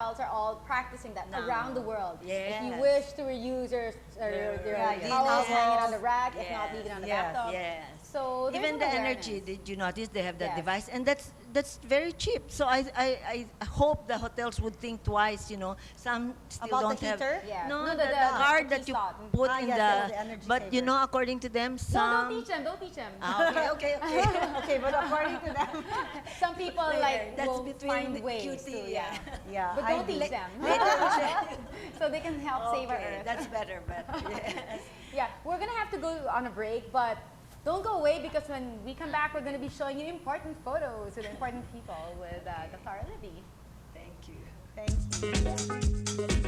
are all practicing that around the world. Yes. If you wish to reuse your towels hanging on the rack, if not leaving on the bathtub. Yes. So even the energy, did you notice they have that device, and that's very cheap. So I hope the hotels would think twice. Some still about don't the have. heater? No, No, the card that you put in yes, the. energy But saver. according to them, No, some. don't teach them. Don't teach them. Okay. Okay, but according to them, Some people That's will between find the ways cutie, to, yeah. But don't teach them. So they can help save our earth. That's better, but yes. Yeah, we're gonna have to go on a break, but don't go away because when we come back, we're gonna be showing you important photos with important people with Dr. Livi. Thank you. thank you.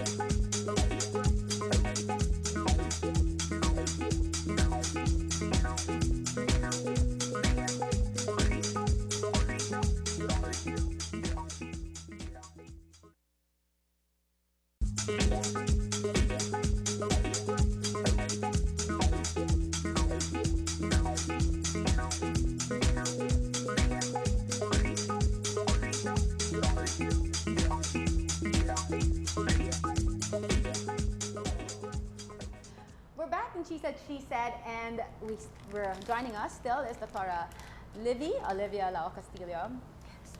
We're back in She Said, and we're joining us still is Dr. Livi, Olivia Lao Castillo.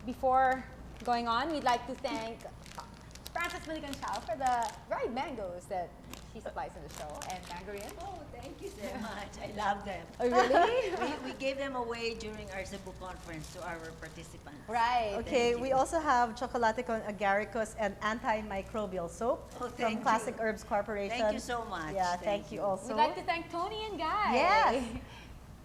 Before going on, we'd like to thank Francis Milligan Chow for the dried mangoes that she supplies in the show, and mandarin. Oh, thank you so much. I love them. Oh, really? we gave them away during our Cebu conference to our participants. Right. Okay, we also have chocolate con agaricus and antimicrobial soap from Classic Herbs Corporation. Thank you so much. Yeah, thank you also. We'd like to thank Tony and Guy. Yes.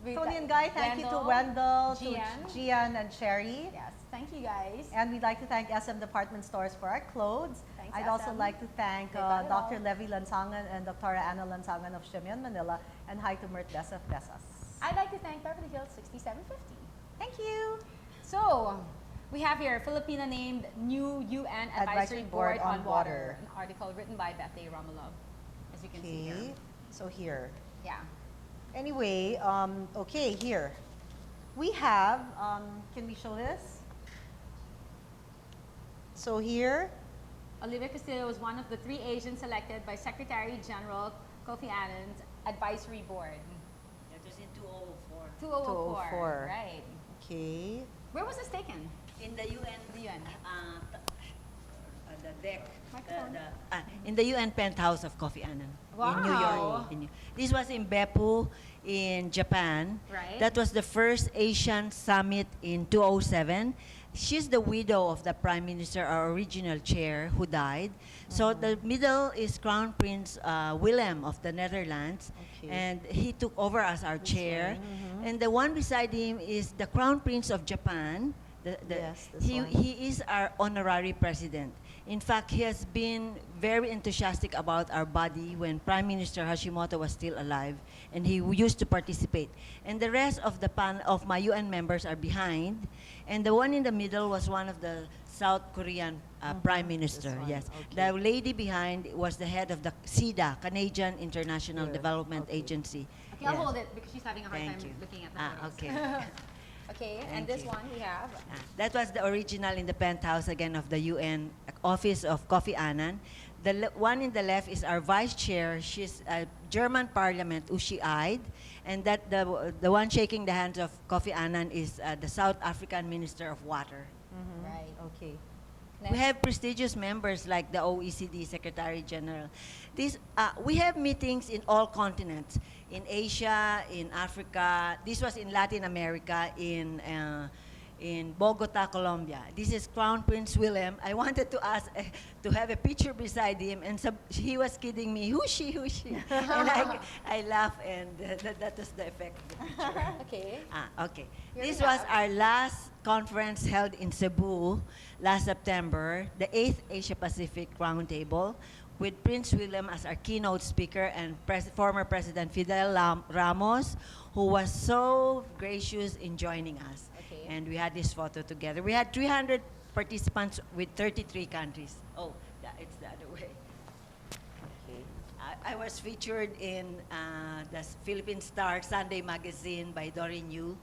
Tony and Guy, thank you to Wendell, to Gian and Sherry. Yes, thank you guys. And we'd like to thank SM Department Stores for our clothes. Thanks, I'd also SM. like to thank They got it all. Dr. Levi Lansangan and Dr. Anna Lansangan of Shimian, Manila, and hi to Mert Des of Desas. I'd like to thank Beverly Hills 6750. Thank you. So, we have here Filipina named new UN Advisory Board on Water. An article written by Betty Romulov, as you can see here. Okay, so here. Yeah. Anyway, okay, here. We have, can we show this? So here, Olivia Castillo was one of the 3 Asians selected by Secretary General Kofi Annan's Advisory Board. That was in 2004. 2004. Right. okay. Where was this taken? In the UN. The UN. The deck. Microphone. In the UN penthouse of Kofi Annan. Wow. In New York. This was in Beppu, in Japan. Right. That was the first Asian summit in 2007. She's the widow of the Prime Minister, our original chair, who died. So the middle is Crown Prince Willem of the Netherlands, and he took over as our chair. And the one beside him is the Crown Prince of Japan. Yes, this he one. he is our honorary president. In fact, he has been very enthusiastic about our body when Prime Minister Hashimoto was still alive, and he used to participate. And the rest of the of my UN members are behind, and the one in the middle was one of the South Korean Prime Minister. Yes, the lady behind was the head of the CIDA, Canadian International Development Agency. Okay, I'll hold it because she's having a hard Thank time you. looking at the photos. Okay. Okay, Thank and this you. one we have. That was the original in the penthouse again of the UN office of Kofi Annan. The one in the left is our vice chair. She's a German Parliament, Ushi Aid, and that the one shaking the hands of Kofi Annan is the South African Minister of Water. Right. Okay. We have prestigious members like the OECD Secretary General. We have meetings in all continents, in Asia, in Africa. This was in Latin America, in Bogota, Colombia. This is Crown Prince Willem. I wanted to ask to have a picture beside him, and he was kidding me, who's she, who's she? And I laughed, and that was the effect of the picture. Okay. Okay. This was our last conference held in Cebu last September, the 8th Asia Pacific Roundtable, with Prince William as our keynote speaker and former President Fidel Ramos, who was so gracious in joining us. Okay. And we had this photo together. We had 300 participants with 33 countries. Oh, it's the other way. Okay. I was featured in the Philippine Star Sunday magazine by Doreen Yu,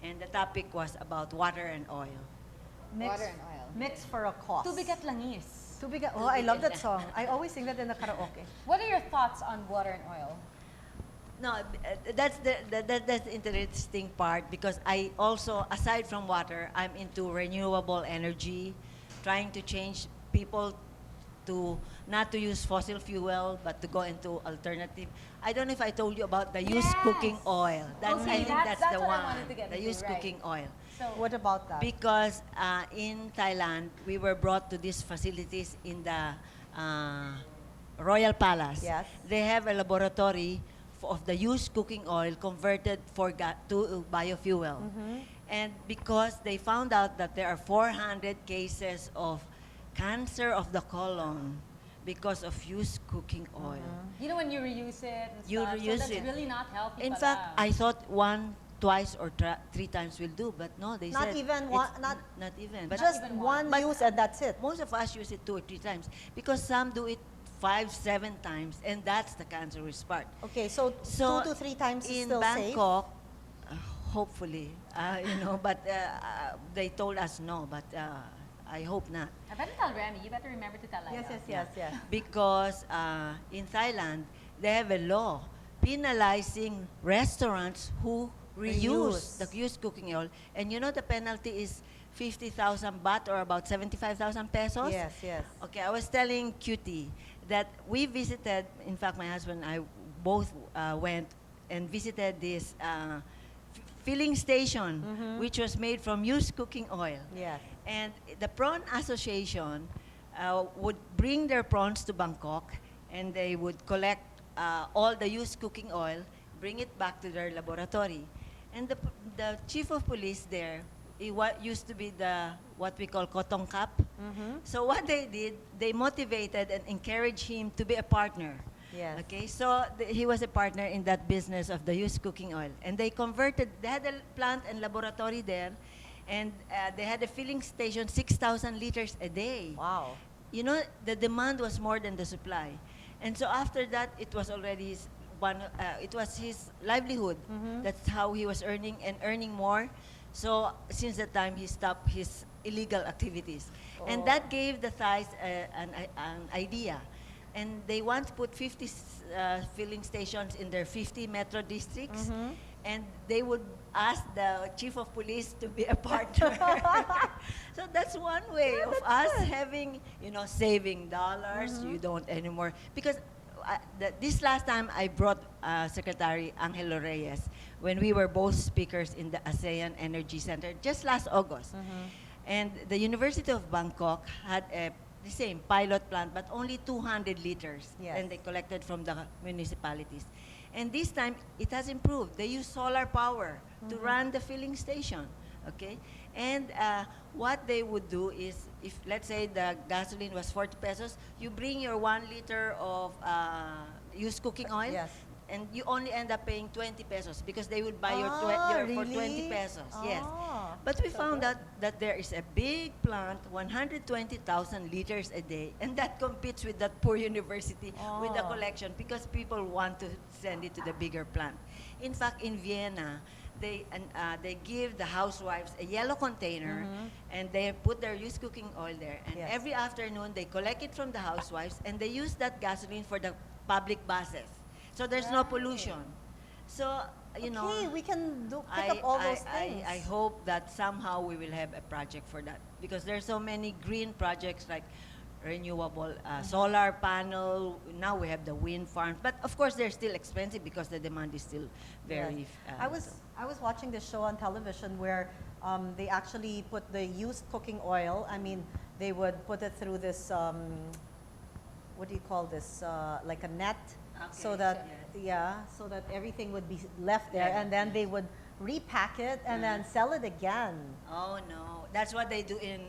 and the topic was about water and oil. Mix, Water and oil. Mix for a cause. Tubig at langis. Tubig. Oh, I love that song. I always sing that in the karaoke. What are your thoughts on water and oil? No, that's that's the interesting part because I also, aside from water, I'm into renewable energy, trying to change people to not to use fossil fuel but to go into alternative. I don't know if I told you about the used cooking oil. That's, Okay, I think that's the what I one. wanted to get The into, used right. cooking oil. So What about that? Because in Thailand, we were brought to these facilities in the Royal Palace. Yes. They have a laboratory of the used cooking oil converted to biofuel. And because they found out that there are 400 cases of cancer of the colon because of used cooking oil. you know when you reuse it and You stuff, reuse so that's it. really not healthy. In pala. fact, I thought one, twice, or 3 times will do, but no, they Not said even it's one- not- not even. But Just even one But, use and that's it. most of us use it 2 or 3 times because some do it 5, 7 times, and that's the cancerous part. Okay, so, So 2 to 3 times is in still safe? Bangkok, hopefully, but they told us no, but I hope not. I better tell Remy. You better remember to tell Liza. Yes. Because in Thailand, they have a law penalizing restaurants who reuse the used cooking oil. And you know the penalty is 50,000 baht or about 75,000 pesos? Yes. Okay, I was telling Cutie that we visited, in fact, my husband and I both went and visited this filling station, which was made from used cooking oil. Yes. And the Prawn Association would bring their prawns to Bangkok, and they would collect all the used cooking oil, bring it back to their laboratory. And the chief of police there, what used to be what we call Kotong Kap. So what they did, they motivated and encouraged him to be a partner. Yes. Okay, so he was a partner in that business of the used cooking oil. And they had a plant and laboratory there, and they had a filling station, 6,000 liters a day. Wow. You know, the demand was more than the supply. And so after that, it was already it was his livelihood. That's how he was earning more. So since that time, he stopped his illegal activities. And that gave the Thais an idea. And they want to put 50 filling stations in their 50 metro districts. And they would ask the chief of police to be a partner. So that's one way of us having, saving dollars. You don't anymore. Because this last time I brought Secretary Angelo Reyes when we were both speakers in the ASEAN Energy Center just last August. And the University of Bangkok had the same pilot plant, but only 200 liters. Yes. And they collected from the municipalities. And this time, it has improved. They use solar power to run the filling station, okay? And what they would do is, if let's say the gasoline was 40 pesos, you bring your 1 liter of used cooking oil, Yes. and you only end up paying 20 pesos because they would buy your for 20 really? pesos. Yes. Ah, But we found out that there is a big plant, 120,000 liters a day, and that competes with that poor university with the collection because people want to send it to the bigger plant. In fact, in Vienna, they give the housewives a yellow container, and they put their used cooking oil there. And Yes. every afternoon, they collect it from the housewives, and they use that gasoline for the public buses. So there's no pollution. So, Okay, we can pick up I, all those I, things. I hope that somehow we will have a project for that because there's so many green projects like renewable solar panel. Now we have the wind farms, but of course they're still expensive because the demand is still very. Yes. I was watching this show on television where they actually put the used cooking oil. I mean, they would put it through this. What do you call this? Like a net, so that so that everything would be left there, and then they would repack it and then sell it again. Oh no, that's what they do in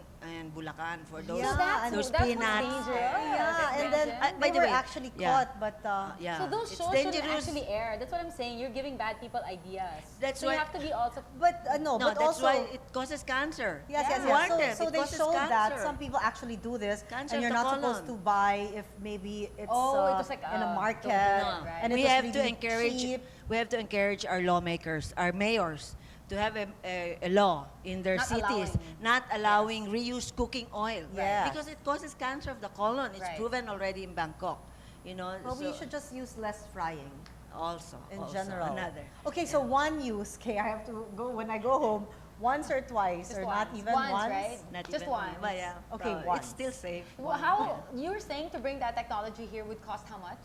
Bulacan for those Yeah, and those that's peanuts. dangerous. Yeah, and then by they the were way, actually yeah. caught, but Yeah, So those it's shows shouldn't dangerous. actually air. That's what I'm saying. You're giving bad people ideas. That's so why- you have to be also. but No, but that's also why it causes cancer. yes, Yeah. yes, Warn them, yes. So it they causes showed that cancer. some people actually do this, Cancer and you're of the not supposed colon. to buy if maybe it's Oh, it was like, in a market, don't do it, right. and we it was have to really encourage. cheap. We have to encourage our lawmakers, our mayors, to have a law in their Not cities allowing. not allowing reused cooking oil. Yes. Because it causes cancer of the colon. It's Right. proven already in Bangkok. You know, Well, we so should just use less frying also in also general. another. Okay, so one use, okay, I have to go, when I go home, once or twice, Just or once. not even Once, once? right? Not Just even once. But yeah, Okay, probably. once. It's still safe. Well, how you were saying to bring that technology here would cost how much?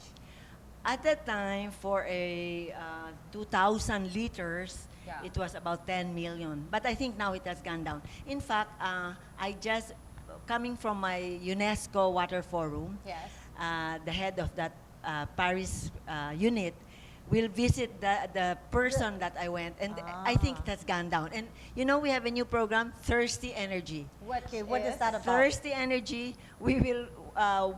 At that time, for a 2,000 liters, Yeah. it was about 10 million. But I think now it has gone down. In fact, I just, coming from my UNESCO Water Forum, Yes. the head of that Paris unit will visit the person that I went, and I think it has gone down. And you know, we have a new program, Thirsty Energy. What Okay, what is that about? Thirsty Energy, we will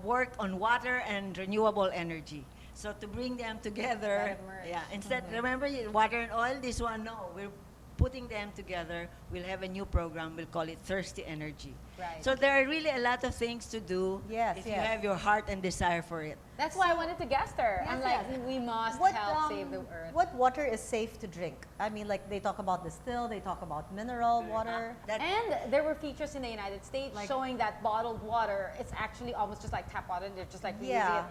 work on water and renewable energy. So to bring them together, Kind of merge. yeah. Instead, remember water and oil. This one, no, we're putting them together. We'll have a new program. We'll call it Thirsty Energy. Right. So there are really a lot of things to do Yes, if you yes. have your heart and desire for it. That's why I wanted to guest her. I'm Yes, like, yes. we must What, help save the earth. What water is safe to drink? I mean, like they talk about distilled, they talk about mineral water. That, And there were features in the United States Like- showing that bottled water, it's actually almost just like tap water. They're just like reusing Yeah. it.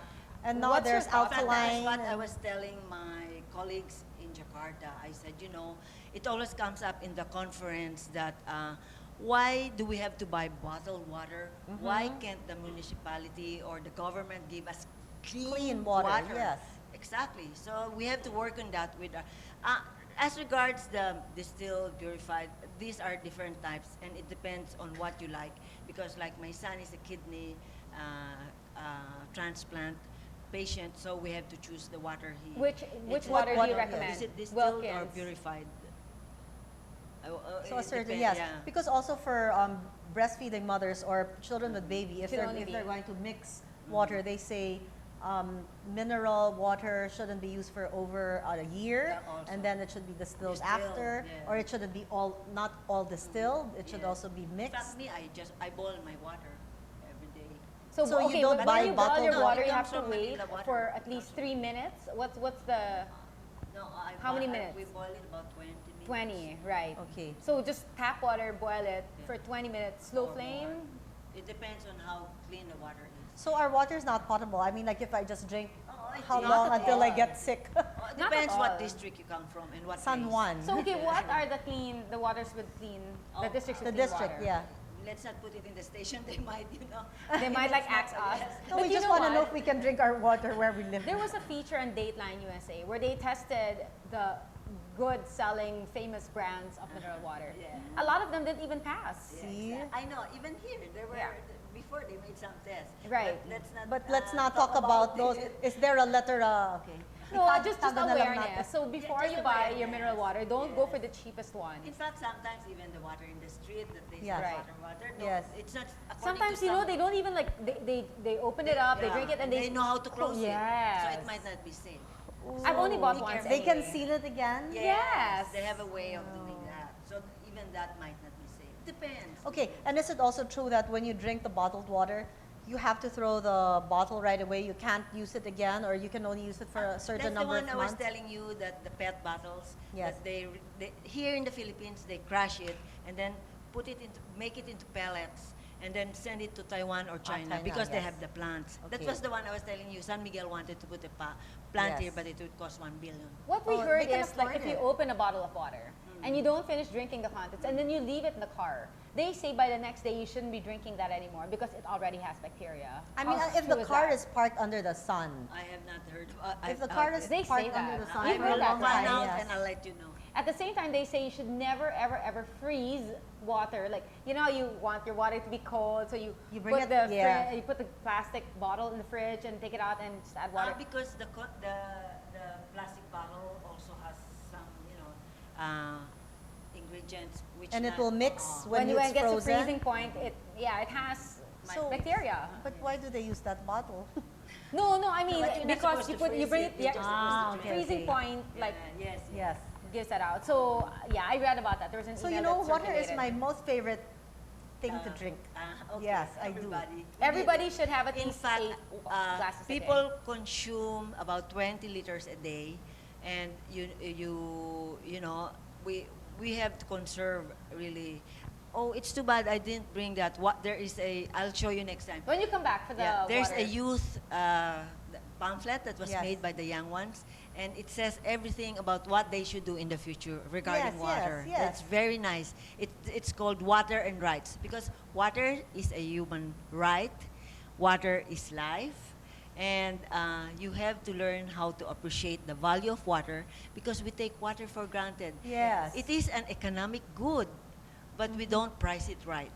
And now What's your there's thoughts on that? That's alkaline. what I and- was telling my colleagues in Jakarta. I said, you know, it always comes up in the conference that why do we have to buy bottled water? Why can't the municipality or the government give us Clean water, yes. Exactly. So we have to work on that with as regards the distilled, purified, these are different types, and it depends on what you like. Because like my son is a kidney transplant patient, so we have to choose the water he. Which it's water do water, you yes. recommend? Is it distilled or Wilkins. purified? So It certainly, depends, yes. yeah. Because also for breastfeeding mothers or children with baby, if Should they're, only if be- they're going to mix water, they say mineral water shouldn't be used for over a year, Yeah, also. and then it should be distilled Distilled, after, yeah. or it shouldn't be not all distilled. It should Yeah. also be In mixed. fact, me, I boil my water every day. So, So you okay, don't when buy you boil bottled your water? water, It you comes have to from wait Manila water. for at least 3 minutes. What's the No, How many minutes? We boil it about 20 minutes. 20, right? Okay. So just tap water, boil it for 20 minutes, slow Or flame. more. It depends on how clean the water is. So our water is not potable. I mean, like if I just drink, I how think- long Not at until I all. get sick? It Not depends at what all. district you come from and what San place. Juan. So okay, what are the waters with clean, the Oh, districts The with clean district, water? yeah. Let's not put it in the station. They might, They might like ask us. Yes. No, But we you just know want to know what? if we can drink our water where we live. There was a feature on Dateline USA where they tested the good selling famous brands of mineral water. Yeah. A lot of them didn't even pass. Yeah, See? I know. Even here, there were Yeah. before they made some tests. Right. But let's not. But let's not talk about those. it. Is there a letter? Okay. No, just Tago na lang awareness. natin. So before just you buy your awareness. mineral water, don't go Yes. for the cheapest one. In fact, sometimes even the water in the street that they Yes. sell Right. water, no, Yes. it's not. according Sometimes to you know some- they don't even like they open it up, they Yeah, drink it, and they know how to close it. So Yes. it might not be safe. I've only bought Be once. careful. They can anyway. seal it again? Yes. They have a way of doing that. So even that might not be safe. Depends. Okay, and is it also true that when you drink the bottled water, you have to throw the bottle right away? You can't use it again, or you can only use it for a certain That's the number one of I was months? telling you that the PET bottles. Yes. That they here in the Philippines they crush it and then make it into pellets and then send it to Taiwan or China China, because they yes. have the plants. That Okay. was the one I was telling you. San Miguel wanted to put a plant Yes. here, but it would cost 1 billion. What we Oh, heard they can is like afford if you it. open a bottle of water and you don't finish drinking the contents and then you leave it in the car, they say by the next day you shouldn't be drinking that anymore because it already has bacteria. I mean, How if true the car that? is parked under the sun, I have not heard. if the car is They say parked that. under the sun, You've I heard will that, find right? out Yes. and I'll let you know. At the same time, they say you should never, ever, ever freeze water. Like, you know, you want your water to be cold, so you, You bring put it- the yeah. you put the plastic bottle in the fridge and take it out and just add water. Because the plastic bottle also has some ingredients which and it not- will mix uh, when it it's gets frozen. to freezing point, it has So- bacteria. But why do they use that bottle? No, I mean but you're not because supposed you to put you freeze bring it, it, you're yeah, just supposed to okay, freezing okay. point yeah, like yes. Yes. gives that out. So yeah, I read about that. There was an So email you know, that water is circulated. my most favorite thing to drink. Okay. Yes, I do. Everybody. Everybody should have at In least fact, 8 glasses a day. people consume about 20 liters a day, and you know we have to conserve really. Oh, it's too bad I didn't bring that. What there is a. I'll show you next time. When you come back for the There's water. a youth pamphlet that was Yes. made by the young ones, and it says everything about what they should do in the future regarding Yes, water. yes, yes. That's very nice. It's called Water and Rights, because water is a human right. Water is life. And you have to learn how to appreciate the value of water, because we take water for granted. Yes. It is an economic good, but we don't price it right.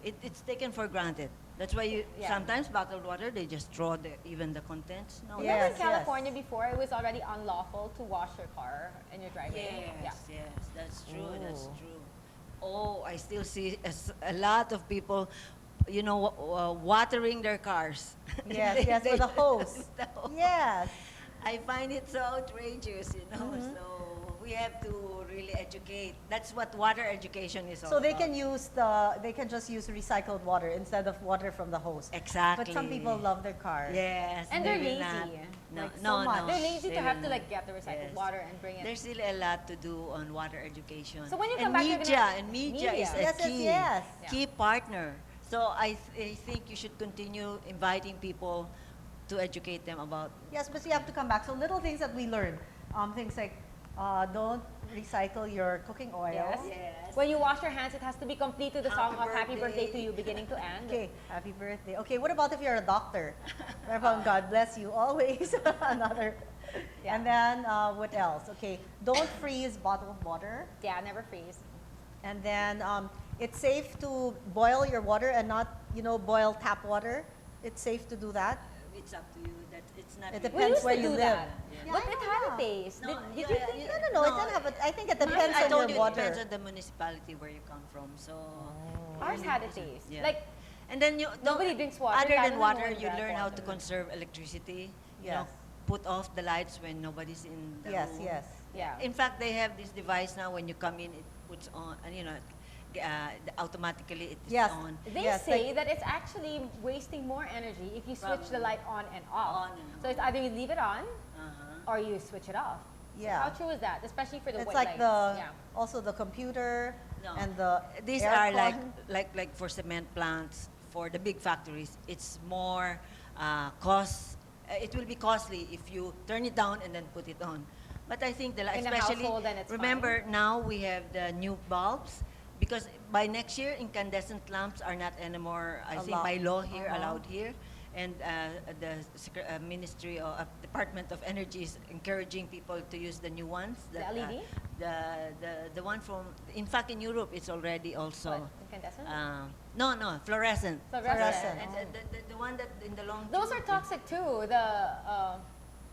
It's taken for granted. That's why you Yeah. sometimes bottled water, they just throw even the contents. No. Yeah. Remember in Yes, California before, it was already unlawful to wash your car in your driveway? Yes, that's true, that's Oh. true. Oh, I still see a lot of people, watering their cars. Yes, yes, with a hose. With the hose. Yes. I find it so outrageous, Mm-hmm. So we have to really educate. That's what water education is all So they about. they can just use recycled water instead of water from the hose. Exactly. But some people love their cars. Yes. And they they're will lazy. not. No, Like, so no, much. no. They're lazy they to have will to not. like get the recycled Yes. water and bring it. There's still a lot to do on water education. So when you and come back, you're media, gonna- and media is a Media. Yes, yes, key, yes. Yeah. key partner. So I think you should continue inviting people to educate them about. Yes, but you have to come back. So little things that we learn, things like don't recycle your cooking oil. Yes. Yes. When you wash your hands, it has to be complete to the song Happy of Happy Birthday to birthday. You, beginning to end. Okay, happy birthday. Okay, what about if you're a doctor? Reverend, God bless you always. Another. Yeah. And then what else? Okay, don't freeze bottled water. Yeah, never freeze. And then it's safe to boil your water and not, boil tap water. It's safe to do that. It's up to you. That it's not. It We depends used where to you do live. that. Yeah, But I it know, had yeah. a taste. No, Did yeah, you yeah, think yeah. that? No, it doesn't have a, I think it depends I on told your you water. it depends on the municipality where you come from. So Ours had a taste. Yeah. Like, and then Nobody drinks water. Other Lalo than na water, no one you drank learn how to water. conserve electricity. You Yes. know, put off the lights when nobody's in the Yes, room. yes. yeah. In fact, they have this device now. When you come in, it puts on, and automatically it is Yes. on. They Yes, say like- that it's actually wasting more energy if you switch the Probably. light on and off. On and So it's either you leave it on Uh-huh. or you switch it off. Yeah. How true is that? Especially for the It's white like lights. Yeah. also the computer No. and the These are aircon. like for cement plants, for the big factories. It's more cost. It will be costly if you turn it down and then put it on. But I think In a especially household, then it's remember now we have the new bulbs, because by next year incandescent lamps are not anymore. I think by law here allowed here. And the Ministry or Department of Energy is encouraging people to use the new ones. The that, LED? The one from, in fact, in Europe, it's already also. What? Incandescent? No, fluorescent. Fluorescent. And the one that in the long Those are tube, toxic too.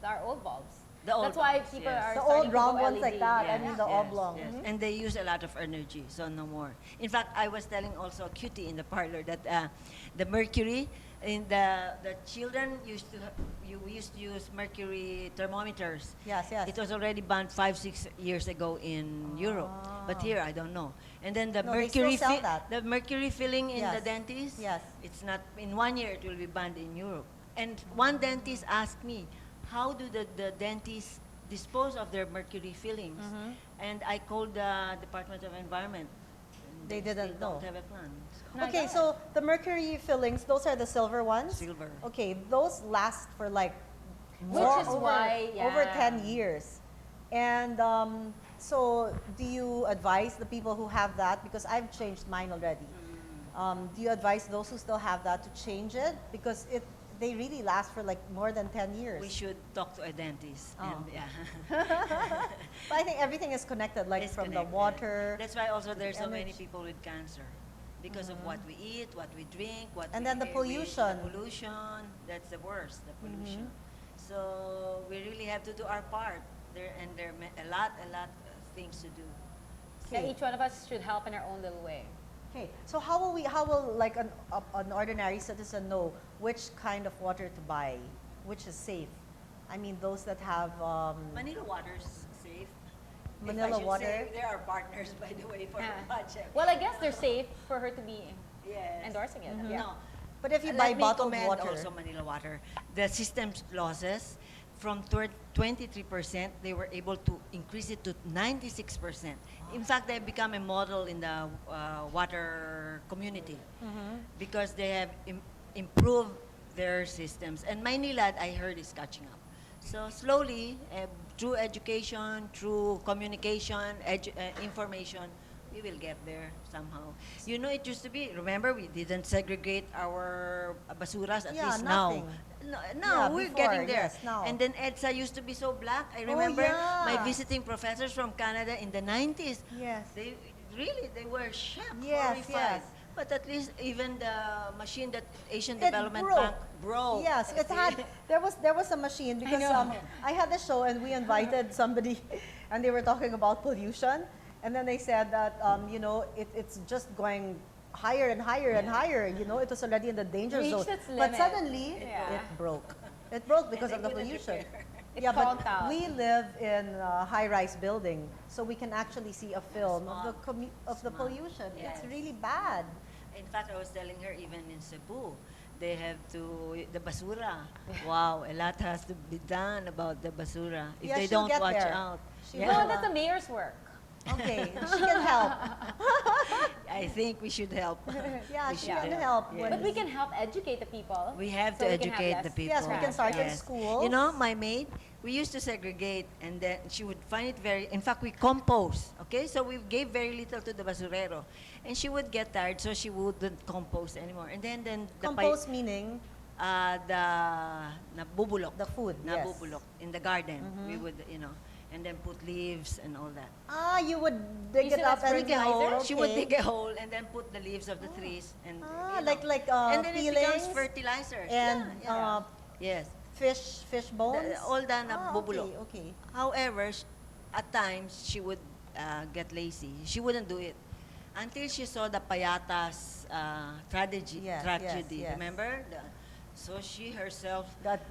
Our old bulbs. The old That's why bulbs, people yes. are The starting old to round go ones like LED. that. Yeah. I mean the oblong. Yes. Mhm. And they use a lot of energy, so no more. In fact, I was telling also a cutie in the parlor that the mercury in the children we used to use mercury thermometers. Yes, yes. It was already banned 5-6 years ago in Europe, but Ah. here I don't know. And then the No, they mercury still sell that. the mercury filling in the Yes. dentist. Yes. It's not in 1 year. It will be banned in Europe. And one dentist asked me, how do the dentists dispose of their mercury fillings? Mhm. And I called the Department of Environment. And They didn't still don't know. have a plan. My Okay, God. so the mercury fillings, those are the silver ones? Silver. Okay, those last for like Which more is over, why, over yeah. 10 years. And so do you advise the people who have that, because I've changed mine already. Do you advise those who still have that to change it? Because they really last for like more than 10 years. We should talk to a dentist. Oh. And, yeah. But I think everything is connected, like It's from connected. the water. That's why also the there's so many energy. people with cancer. Because of what we eat, what we drink, what And we then the we- pollution. The pollution, that's the worst, the pollution. Mm-hmm. So we really have to do our part. There are a lot of things to do. Yeah, Okay. each one of us should help in our own little way. Okay, so how will like an ordinary citizen know which kind of water to buy, which is safe? I mean, those that have Manila water's safe. Manila If I should water? say, they're our partners, by the way, for Yeah. the project. Well, I guess they're safe for her to be Yes. endorsing it. Mhm. Yeah. No. But if you Let buy me bottled commend water, also Manila water. The system losses from 23%, they were able to increase it to 96%. In fact, they have become a model in the water community because they have improved their systems. And Maynilad, I heard, is catching up. So slowly, through education, through communication, information, we will get there somehow. You know, it used to be, remember, we didn't segregate our basuras, at least nothing. now. Yeah, Now, we're before, getting there. yes, now. And then EDSA used to be so black. I remember my visiting professors from Canada in the 90s. Yes. They were shocked, Yes, horrified. yes. But at least even the machine that Asian It Development broke. Bank broke. Yes, it had. There was a machine because I had a show and we invited somebody, and they were talking about pollution, and then they said that you know it's just going higher and higher and higher. You know, it was already in the danger Reached zone, its but limit. suddenly Yeah. it broke. It broke because of the couldn't pollution. repair. It Yeah, but conked out. we live in a high-rise building, so we can actually see a film of the Smog. pollution. Yes. It's really bad. In fact, I was telling her, even in Cebu, they have to, the basura. Wow, a lot has to be done about the basura if Yeah, they she'll don't get watch there. out. She Yeah. No, will. that's the mayor's work. Okay, she can help. I think we should help. Yeah, We she should can help. help. Yes. But we can help educate the people. We have so to we can have educate less the people. Yes, we can start in Yes. schools. You know, my maid, we used to segregate, and then she would find it very, in fact, we compost, okay? So we gave very little to the basurero. And she would get tired, so she wouldn't compost anymore. And then the Compost meaning the nabubulok. the food. Yes. Nabubulok in the garden. We would, you know, and then put leaves and all that. You would dig Use it it up as and Dig a hole. fertilizer? She would okay. dig a hole and then put the leaves of the trees and you know. like and then it becomes peelings fertilizers. and yeah. Yes. fish bones. All the nabubulok. Okay. However, at times she would get lazy. She wouldn't do it until she saw the Payatas tragedy. Yes, yes. Remember? So she herself, Got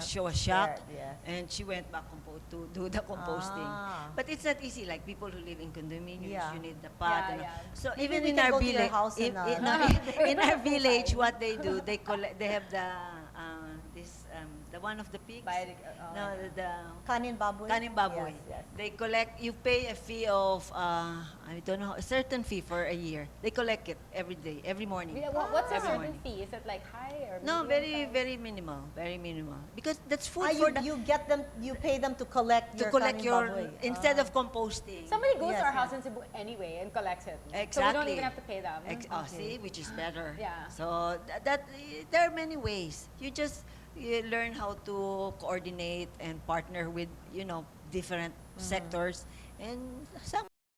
she was shocked, Yes. and she went back to do the composting. Ah. But it's not easy. Like people who live in condominiums, Yeah. you need the pot. Yeah, and all. yeah. So Maybe even we in can our go to your village, house and, in our village, what they do, they collect. They have the the one of the pigs. No, the Kanin baboy. Kanin baboy. Yes, yes. They collect, you pay a fee of, I don't know, a certain fee for a year. They collect it every day, every morning. Yeah, what's a Every certain morning. fee? Is it like high or No, medium very, size? very minimal. Very minimal. Because that's food You, for the, you get them. You pay them to collect to your collect kanin your, baboy. instead of composting. Somebody goes Yes, to our yes. house in Cebu anyway and collects it. So we don't Exactly. even have to pay them. See, which is better. Yeah. So there are many ways. You learn how to coordinate and partner with, different sectors, and some